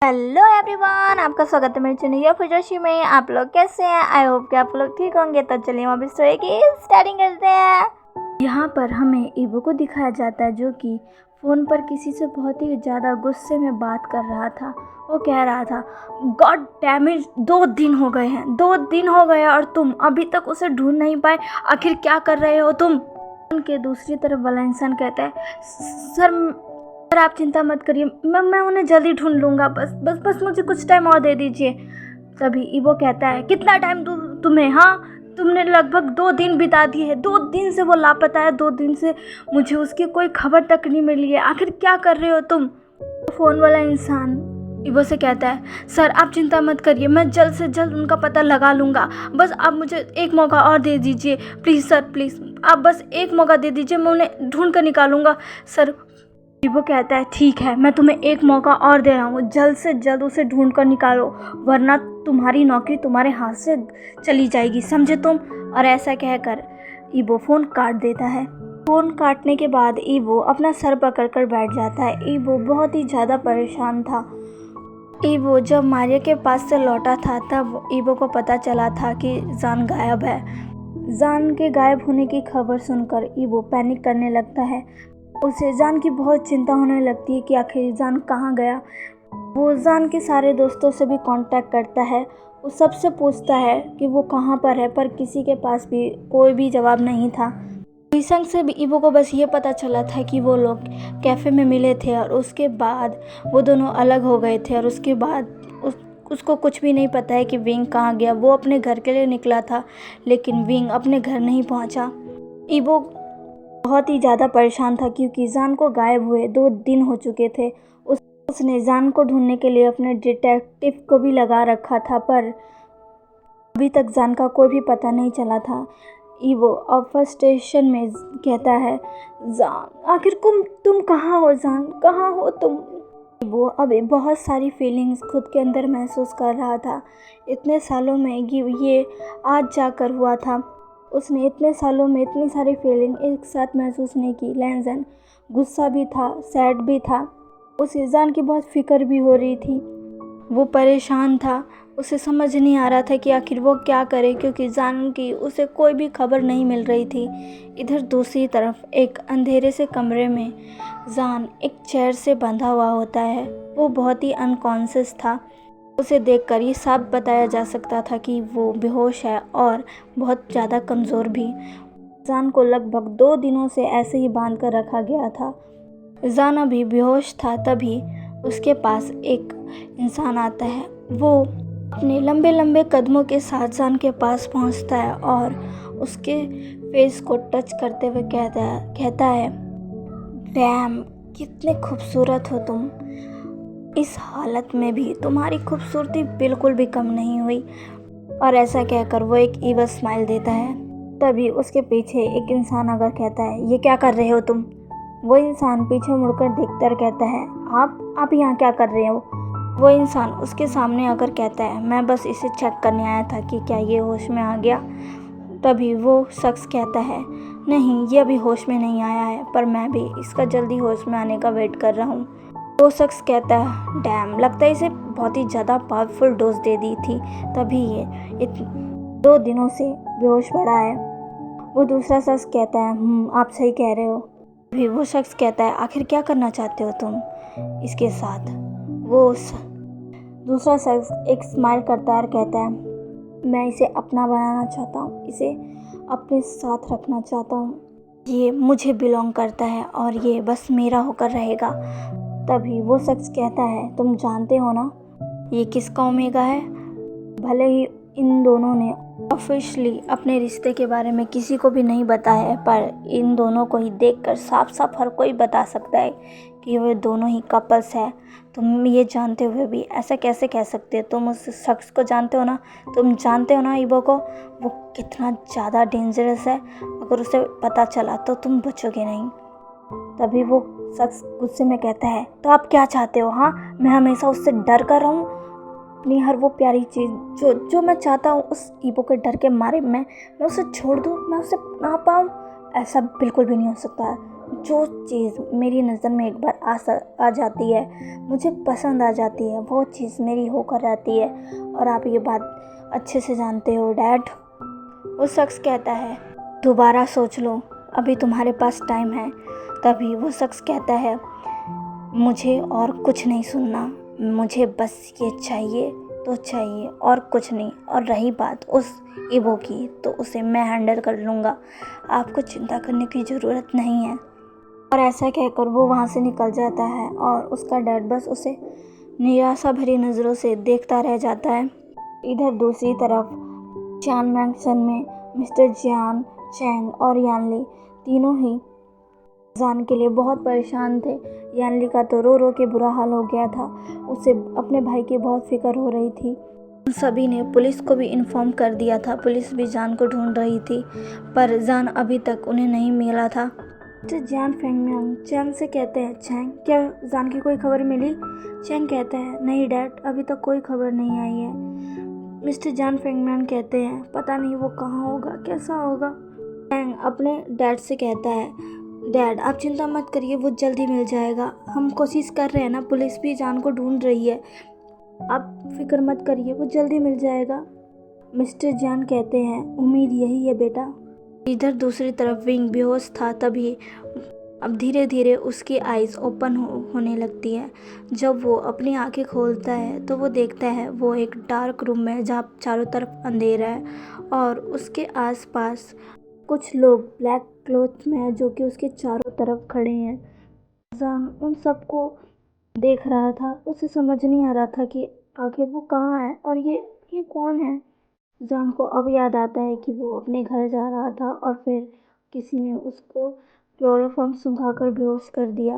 Hello everyone, आपका स्वागत है मेरे चैनल योर फुजोशी में। आप लोग कैसे हैं? आई होप कि आप लोग ठीक होंगे। तो चलिए हम अभी स्टोरी की स्टार्टिंग करते हैं। यहाँ पर हमें ईवो को दिखाया जाता है जो कि फ़ोन पर किसी से बहुत ही ज़्यादा गुस्से में बात कर रहा था। वो कह रहा था, गॉड डैम इट, 2 दिन हो गए हैं, 2 दिन हो गए और तुम अभी तक उसे ढूंढ नहीं पाए। आखिर क्या कर रहे हो तुम? उनके दूसरी तरफ वाला इंसान कहता है, सर आप चिंता मत करिए, मैं उन्हें जल्दी ढूंढ लूँगा, बस मुझे कुछ टाइम और दे दीजिए। तभी ईवो कहता है, कितना टाइम तुम्हें? हाँ, तुमने लगभग 2 दिन बिता दिए हैं। 2 दिन से वो लापता है, 2 दिन से मुझे उसकी कोई खबर तक नहीं मिली है। आखिर क्या कर रहे हो तुम? फ़ोन वाला इंसान ईवो से कहता है, सर आप चिंता मत करिए, मैं जल्द से जल्द उनका पता लगा लूँगा। बस आप मुझे एक मौका और दे दीजिए, प्लीज़ सर, प्लीज़ आप बस एक मौका दे दीजिए, मैं उन्हें ढूंढ कर निकालूंगा। सर, वो कहता है, ठीक है, मैं तुम्हें एक मौका और दे रहा हूँ, जल्द से जल्द उसे ढूंढ कर निकालो, वरना तुम्हारी नौकरी तुम्हारे हाथ से चली जाएगी, समझे तुम? और ऐसा कहकर ईवो फ़ोन काट देता है। फ़ोन काटने के बाद ईवो अपना सर पकड़कर बैठ जाता है। ईवो बहुत ही ज़्यादा परेशान था। ईवो जब मारिया के पास से लौटा था तब ईवो को पता चला था कि जान गायब है। जान के गायब होने की खबर सुनकर ईवो पैनिक करने लगता है। उसे जान की बहुत चिंता होने लगती है कि आखिर जान कहाँ गया। वो जान के सारे दोस्तों से भी कांटेक्ट करता है, वो सबसे पूछता है कि वो कहाँ पर है, पर किसी के पास भी कोई भी जवाब नहीं था। ईसंग से भी ईवो को बस ये पता चला था कि वो लोग कैफ़े में मिले थे और उसके बाद वो दोनों अलग हो गए थे। और उसके बाद उसको कुछ भी नहीं पता है कि विंग कहाँ गया। वो अपने घर के लिए निकला था लेकिन विंग अपने घर नहीं पहुँचा। ईवो बहुत ही ज़्यादा परेशान था क्योंकि जान को गायब हुए 2 दिन हो चुके थे। उसने जान को ढूंढने के लिए अपने डिटेक्टिव को भी लगा रखा था, पर अभी तक जान का कोई भी पता नहीं चला था। ईवो अब फ्रस्ट्रेशन में कहता है, जान आखिर तुम कहाँ हो? जान कहाँ हो तुम? वो अब बहुत सारी फीलिंग्स खुद के अंदर महसूस कर रहा था। इतने सालों में ये आज जाकर हुआ था। उसने इतने सालों में इतनी सारी फीलिंग एक साथ महसूस नहीं की। लैंजन गुस्सा भी था, सैड भी था, उसे जान की बहुत फिक्र भी हो रही थी। वो परेशान था, उसे समझ नहीं आ रहा था कि आखिर वो क्या करे क्योंकि जान की उसे कोई भी खबर नहीं मिल रही थी। इधर दूसरी तरफ एक अंधेरे से कमरे में जान एक चेयर से बंधा हुआ होता है। वो बहुत ही अनकॉन्शियस था। उसे देखकर ये साफ बताया जा सकता था कि वो बेहोश है और बहुत ज़्यादा कमज़ोर भी। जान को लगभग 2 दिनों से ऐसे ही बांध कर रखा गया था। जान अभी बेहोश था, तभी उसके पास एक इंसान आता है। वो अपने लंबे लंबे कदमों के साथ जान के पास पहुंचता है और उसके फेस को टच करते हुए कहता है, डैम, कितने खूबसूरत हो तुम। इस हालत में भी तुम्हारी खूबसूरती बिल्कुल भी कम नहीं हुई। और ऐसा कहकर वो एक ईवल स्माइल देता है। तभी उसके पीछे एक इंसान आकर कहता है, ये क्या कर रहे हो तुम? वो इंसान पीछे मुड़कर देखता और कहता है, आप यहाँ क्या कर रहे हो? वो इंसान उसके सामने आकर कहता है, मैं बस इसे चेक करने आया था कि क्या ये होश में आ गया। तभी वो शख्स कहता है, नहीं, ये अभी होश में नहीं आया है, पर मैं भी इसका जल्दी होश में आने का वेट कर रहा हूँ। वो शख्स कहता है, डैम, लगता है इसे बहुत ही ज़्यादा पावरफुल डोज दे दी थी, तभी ये 2 दिनों से बेहोश पड़ा है। वो दूसरा शख्स कहता है, आप सही कह रहे हो। भी वो शख्स कहता है, आखिर क्या करना चाहते हो तुम इसके साथ? वो दूसरा शख्स एक स्माइल करता है और कहता है, मैं इसे अपना बनाना चाहता हूँ, इसे अपने साथ रखना चाहता हूँ। ये मुझे बिलोंग करता है और ये बस मेरा होकर रहेगा। तभी वो शख्स कहता है, तुम जानते हो ना ये किसका ओमेगा है? भले ही इन दोनों ने ऑफिशियली अपने रिश्ते के बारे में किसी को भी नहीं बताया है, पर इन दोनों को ही देखकर साफ साफ हर कोई बता सकता है कि वे दोनों ही कपल्स हैं। तुम ये जानते हुए भी ऐसा कैसे कह सकते हो? तुम उस शख्स को जानते हो ना, तुम जानते हो ना ईवो को, वो कितना ज़्यादा डेंजरस है। अगर उसे पता चला तो तुम बचोगे नहीं। तभी वो शख्स गुस्से में कहता है, तो आप क्या चाहते हो? हाँ, मैं हमेशा उससे डर कर रहूँ? अपनी हर वो प्यारी चीज़ जो मैं चाहता हूँ, उस ईवो के डर के मारे मैं उसे छोड़ दूँ, मैं उसे ना पाऊँ? ऐसा बिल्कुल भी नहीं हो सकता। जो चीज़ मेरी नज़र में एक बार आ जाती है, मुझे पसंद आ जाती है, वो चीज़ मेरी होकर रहती है। और आप ये बात अच्छे से जानते हो डैड। वो शख्स कहता है, दोबारा सोच लो, अभी तुम्हारे पास टाइम है। तभी वो शख्स कहता है, मुझे और कुछ नहीं सुनना, मुझे बस ये चाहिए तो चाहिए और कुछ नहीं। और रही बात उस ईवो की, तो उसे मैं हैंडल कर लूँगा, आपको चिंता करने की ज़रूरत नहीं है। और ऐसा कहकर वो वहाँ से निकल जाता है और उसका डैड बस उसे निराशा भरी नज़रों से देखता रह जाता है। इधर दूसरी तरफ चान मैंशन में मिस्टर जियान, चैंग और यानली तीनों ही जान के लिए बहुत परेशान थे। यानली का तो रो रो के बुरा हाल हो गया था, उसे अपने भाई की बहुत फिक्र हो रही थी। उन सभी ने पुलिस को भी इन्फॉर्म कर दिया था, पुलिस भी जान को ढूंढ रही थी, पर जान अभी तक उन्हें नहीं मिला था। मिस्टर जियान फेंगमियांग चैंग से कहते हैं, चैंग क्या जान की कोई खबर मिली? चैंग कहता है, नहीं डैड, अभी तक कोई खबर नहीं आई है। मिस्टर जियान फेंगमियांग कहते हैं, पता नहीं वो कहाँ होगा, कैसा होगा। चैंग अपने डैड से कहता है, डैड आप चिंता मत करिए, वो जल्दी मिल जाएगा, हम कोशिश कर रहे हैं ना, पुलिस भी जान को ढूंढ रही है, आप फिक्र मत करिए, वो जल्दी मिल जाएगा। मिस्टर जियान कहते हैं, उम्मीद यही है बेटा। इधर दूसरी तरफ विंग बेहोश था, तभी अब धीरे धीरे उसकी आइज़ ओपन होने लगती है। जब वो अपनी आंखें खोलता है तो वो देखता है वो एक डार्क रूम में, जहाँ चारों तरफ अंधेरा है और उसके आसपास कुछ लोग ब्लैक क्लॉथ में हैं जो कि उसके चारों तरफ खड़े हैं। जान उन सबको देख रहा था, उसे समझ नहीं आ रहा था कि आखिर वो कहाँ है और ये कौन है। जान को अब याद आता है कि वो अपने घर जा रहा था और फिर किसी ने उसको क्लोरोफॉर्म सुंघाकर बेहोश कर दिया।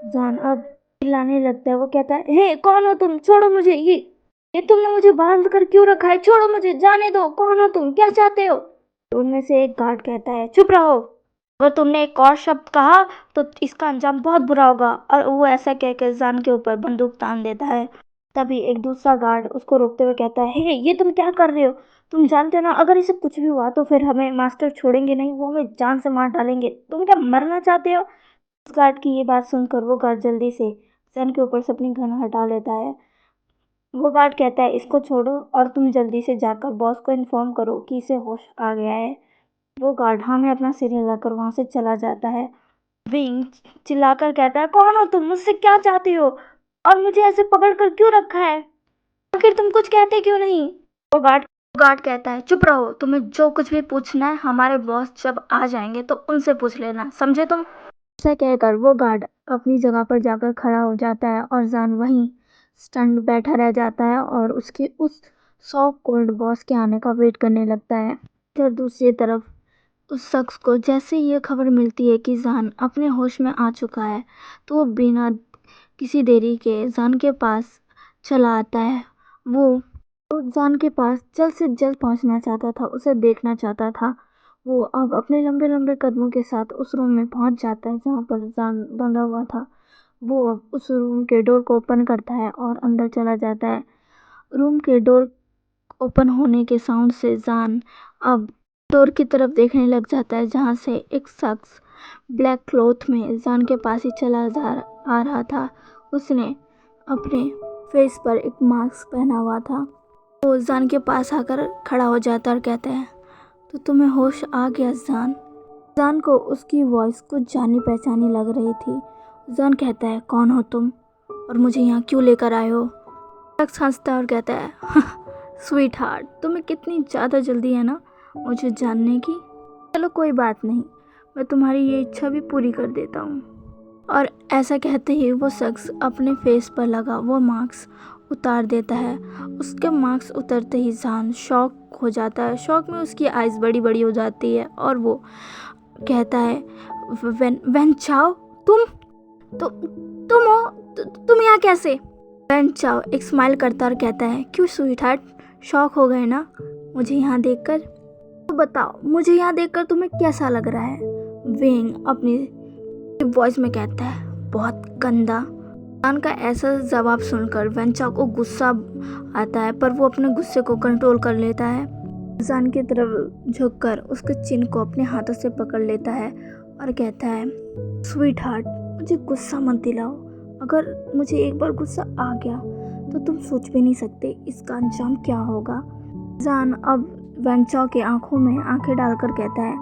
जान अब चिल्लाने लगता है, वो कहता है, हे कौन हो तुम, छोड़ो मुझे, ये तुमने मुझे बांध कर क्यों रखा है, छोड़ो मुझे, जाने दो, कौन हो तुम, क्या चाहते हो? उनमें से एक गार्ड कहता है, चुप रहो, अगर तुमने एक और शब्द कहा तो इसका अंजाम बहुत बुरा होगा। और वो ऐसा कहकर जान के ऊपर बंदूक तान देता है। तभी एक दूसरा गार्ड उसको रोकते हुए कहता है, हे ये तुम क्या कर रहे हो, तुम जानते हो ना अगर इसे कुछ भी हुआ तो फिर हमें मास्टर छोड़ेंगे नहीं, वो हमें जान से मार डालेंगे, तुम क्या मरना चाहते हो? उस गार्ड की ये बात सुनकर वो गार्ड जल्दी से जान के ऊपर से अपनी गन हटा लेता है। वो गार्ड कहता है, इसको छोड़ो और तुम जल्दी से जाकर बॉस को इन्फॉर्म करो कि इसे होश आ गया है। वो गार्ड हाँ में अपना सिर हिलाकर वहाँ से चला जाता है। विंग चिल्लाकर कहता है, कौन हो तुम, मुझसे क्या चाहते हो और मुझे ऐसे पकड़ कर क्यों रखा है, आखिर तुम कुछ कहते क्यों नहीं? वो गार्ड कहता है, चुप रहो, तुम्हें जो कुछ भी पूछना है हमारे बॉस जब आ जाएंगे तो उनसे पूछ लेना, समझे तुम? ऐसा कहकर वो गार्ड अपनी जगह पर जाकर खड़ा हो जाता है और जान वहीं स्टंड बैठा रह जाता है और उसके उस सॉ कोल्ड बॉस के आने का वेट करने लगता है। इधर दूसरी तरफ उस शख्स को जैसे ही ये खबर मिलती है कि जान अपने होश में आ चुका है, तो वो बिना किसी देरी के जान के पास चला आता है। वो जान के पास जल्द से जल्द पहुंचना चाहता था, उसे देखना चाहता था। वो अब अपने लंबे लंबे कदमों के साथ उस रूम में पहुंच जाता है जहाँ पर जान बंधा हुआ था। वो अब उस रूम के डोर को ओपन करता है और अंदर चला जाता है। रूम के डोर ओपन होने के साउंड से जान अब डोर की तरफ देखने लग जाता है, जहाँ से एक शख्स ब्लैक क्लॉथ में जान के पास ही आ रहा था। उसने अपने फेस पर एक मास्क पहना हुआ था। वो जान के पास आकर खड़ा हो जाता और कहता है, तो तुम्हें होश आ गया जान? जान को उसकी वॉइस कुछ जानी पहचानी लग रही थी। जान कहता है, कौन हो तुम और मुझे यहाँ क्यों लेकर आए हो? शख्स हंसता है और कहता है, स्वीट हार्ट, तुम्हें कितनी ज़्यादा जल्दी है ना मुझे जानने की। चलो कोई बात नहीं, मैं तुम्हारी ये इच्छा भी पूरी कर देता हूँ। और ऐसा कहते ही वो शख्स अपने फेस पर लगा वो मास्क उतार देता है। उसके मास्क उतरते ही जान शॉक हो जाता है। शॉक में उसकी आइज़ बड़ी बड़ी हो जाती है और वो कहता है, वेन चाओ, तुम हो, तुम यहाँ कैसे? वेन चाओ एक स्माइल करता और कहता है, क्यों स्वीट हार्ट, शॉक हो गए ना मुझे यहाँ देखकर? तो बताओ मुझे यहाँ देखकर तुम्हें कैसा लग रहा है? विंग अपनी वॉइस में कहता है, बहुत गंदा। जान का ऐसा जवाब सुनकर वेंचा को गुस्सा आता है, पर वो अपने गुस्से को कंट्रोल कर लेता है। जान की तरफ झुककर उसके चिन को अपने हाथों से पकड़ लेता है और कहता है, स्वीट हार्ट, मुझे गुस्सा मत दिलाओ। अगर मुझे एक बार गुस्सा आ गया तो तुम सोच भी नहीं सकते इसका अंजाम क्या होगा। जान अब वैन चाओ के आंखों में आंखें डालकर कहता है,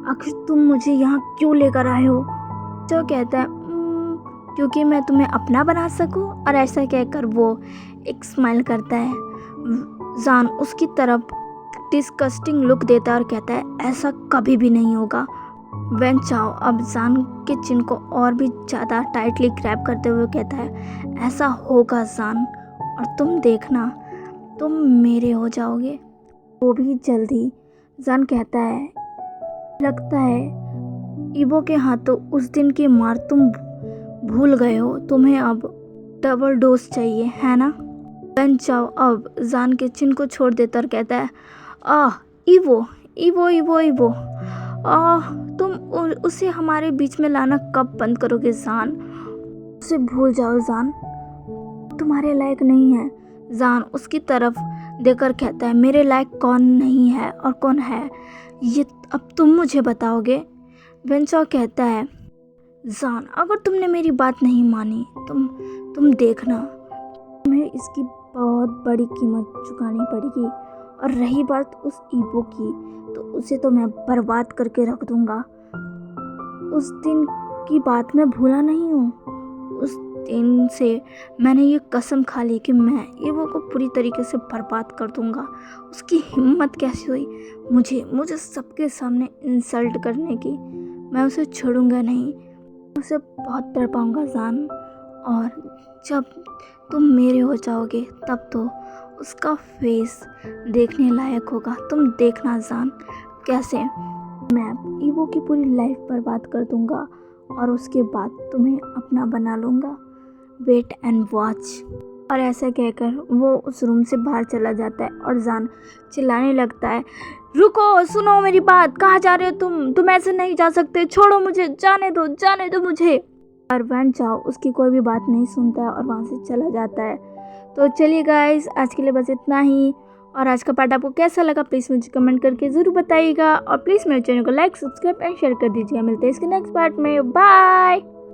आखिर तुम मुझे यहाँ क्यों लेकर आए हो? चाओ कहता है, क्योंकि मैं तुम्हें अपना बना सकूं। और ऐसा कहकर वो एक स्माइल करता है। जान उसकी तरफ डिस्गस्टिंग लुक देता है और कहता है, ऐसा कभी भी नहीं होगा। वैन चाओ अब जान के चिन को और भी ज़्यादा टाइटली ग्रैब करते हुए कहता है, ऐसा होगा जान, और तुम देखना, तुम मेरे हो जाओगे, वो भी जल्दी। जान कहता है, लगता है इवो के हाथों उस दिन की मार तुम भूल गए हो, तुम्हें अब डबल डोज चाहिए है ना? वैन चाओ अब जान के चिन को छोड़ देता और कहता है, इवो इवो इवो इवो, तुम उसे हमारे बीच में लाना कब बंद करोगे जान? उसे भूल जाओ जान, तुम्हारे लायक नहीं है। जान उसकी तरफ देखकर कहता है, मेरे लायक कौन नहीं है और कौन है, ये अब तुम मुझे बताओगे। वैन चाओ कहता है, जान अगर तुमने मेरी बात नहीं मानी, तुम देखना, तुम्हें इसकी बहुत बड़ी कीमत चुकानी पड़ेगी। और रही बात उस इवो की, तो उसे तो मैं बर्बाद करके रख दूंगा। उस दिन की बात मैं भूला नहीं हूँ। उस दिन से मैंने ये कसम खा ली कि मैं इवो को पूरी तरीके से बर्बाद कर दूंगा। उसकी हिम्मत कैसी हुई मुझे सबके सामने इंसल्ट करने की। मैं उसे छोड़ूंगा नहीं, उसे बहुत तड़पाऊंगा जान। और जब तुम मेरे हो जाओगे तब तो उसका फेस देखने लायक होगा। तुम देखना जान, कैसे मैं इवो की पूरी लाइफ बर्बाद कर दूंगा और उसके बाद तुम्हें अपना बना लूँगा। Wait and watch. और ऐसा कहकर वो उस रूम से बाहर चला जाता है और जान चिल्लाने लगता है, रुको, सुनो मेरी बात, कहाँ जा रहे हो तुम ऐसे नहीं जा सकते, छोड़ो मुझे, जाने दो मुझे। और वैन चाओ उसकी कोई भी बात नहीं सुनता है और वहाँ से चला जाता है। तो चलिए गाइस, आज के लिए बस इतना ही। और आज का पार्ट आपको कैसा लगा प्लीज़ मुझे कमेंट करके ज़रूर बताइएगा। और प्लीज़ मेरे चैनल को लाइक, सब्सक्राइब एंड शेयर कर दीजिएगा। मिलते हैं इसके नेक्स्ट पार्ट में। बाय।